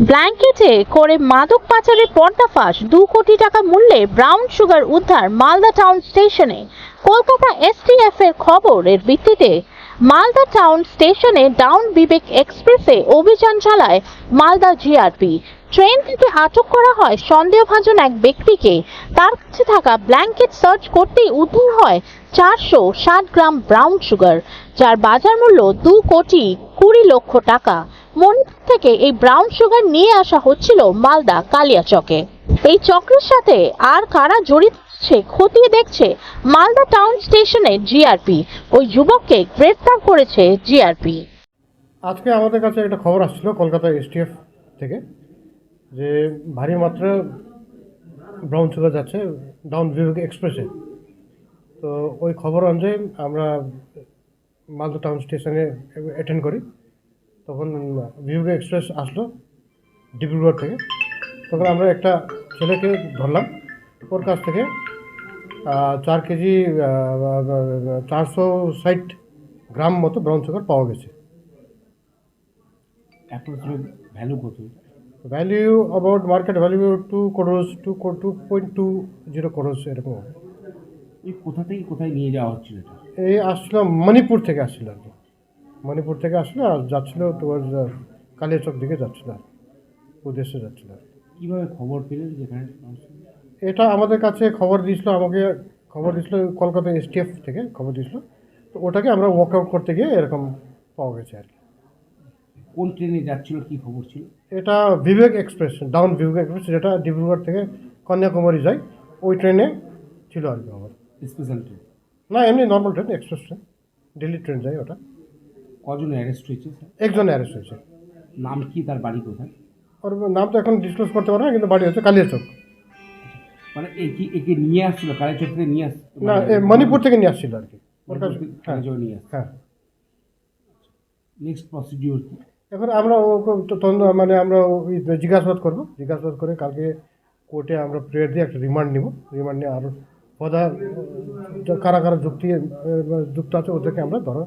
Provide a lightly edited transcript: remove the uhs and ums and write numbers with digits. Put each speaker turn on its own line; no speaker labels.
ব্ল্যাঙ্কেটে করে মাদক পাচারের পর্দাফাঁস, 2 কোটি টাকা মূল্যে ব্রাউন সুগার উদ্ধার মালদা টাউন স্টেশনে। কলকাতা এসটিএফ এর খবরের ভিত্তিতে মালদা টাউন স্টেশনে ডাউন বিবেক এক্সপ্রেসে অভিযান চালায় মালদা জিআরপি। ট্রেন থেকে আটক করা হয় সন্দেহভাজন এক ব্যক্তিকে। তার কাছে থাকা ব্ল্যাঙ্কেট সার্চ করতেই উদ্ধার হয় 460 গ্রাম ব্রাউন সুগার, যার বাজার মূল্য 2,20,00,000 টাকা। মণিপুর থেকে এই ব্রাউন সুগার নিয়ে আসা হচ্ছিল মালদা কালিয়াচকে। এই চক্রের সাথে আর কারা জড়িত আছে খতিয়ে দেখছে মালদা টাউন স্টেশনের জিআরপি। ওই যুবককে গ্রেফতার করেছে জিআরপি।
আজকে আমাদের কাছে একটা খবর আসছিল কলকাতা এসটিএফ থেকে যে ভারী মাত্রা ব্রাউন সুগার যাচ্ছে ডাউন বিভাগ এক্সপ্রেসে। তো ওই খবর অনুযায়ী আমরা মালদা টাউন স্টেশনে অ্যাটেন্ড করি। তখন বিভাগ এক্সপ্রেস আসলো ডিব্রুগড় থেকে। তখন আমরা একটা ছেলেকে ধরলাম, ওর কাছ থেকে 4 কেজি 460 গ্রাম মতো ব্রাউন সুগার পাওয়া গেছে।
অ্যাপ্রক্সিমেট ভ্যালু কত?
Value about market value 2 crores 2.20 crores এরকম হবে।
এই কোথা থেকে কোথায় নিয়ে যাওয়া হচ্ছিল এটা?
এই আসছিল মণিপুর থেকে আসছিল আর কি। মণিপুর থেকে আসলো আর যাচ্ছিল টুয়ার্ডস কালিয়াচক দিকে যাচ্ছিল আর উদ্দেশ্যে যাচ্ছিল।
কীভাবে খবর পেলেন যেখানে?
এটা আমাদের কাছে খবর দিয়েছিল, আমাকে খবর দিয়েছিল কলকাতা এসটিএফ থেকে খবর দিয়েছিল। তো ওটাকে আমরা ওয়ার্কআউট করতে গিয়ে এরকম পাওয়া গেছে আর কি।
কোন ট্রেনে যাচ্ছিল, কী খবর ছিল?
এটা বিবেক এক্সপ্রেস, ডাউন বিবেক এক্সপ্রেস, যেটা ডিব্রুগড় থেকে কন্যাকুমারী যায়, ওই ট্রেনে ছিল আর কি আমার।
স্পেশাল ট্রেন
না, এমনি normal train, express train, Delhi train যায় ওটা।
কজন অ্যারেস্ট হয়েছে স্যার?
একজন অ্যারেস্ট হয়েছে।
নাম কি, তার বাড়ি কোথায়?
ওর নাম তো এখন ডিসক্লোজ করতে পারবো না, কিন্তু বাড়ি হচ্ছে কালিয়াচক।
মানে একে নিয়ে আসছিল কালেচক থেকে নিয়ে আসছিল?
না, মণিপুর থেকে নিয়ে আসছিল আর কি ওর কাছে। হ্যাঁ
নিয়ে আসছে।
হ্যাঁ।
নেক্সট প্রসিডিওর কি?
এখন আমরা মানে আমরা ওই জিজ্ঞাসাবাদ করবো, জিজ্ঞাসাবাদ করে কালকে কোর্টে আমরা প্রেয়ার দিয়ে একটা রিমান্ড নিব। রিমান্ড নিয়ে আরও কারা কারা যুক্ত আছে ওদেরকে আমরা ধরা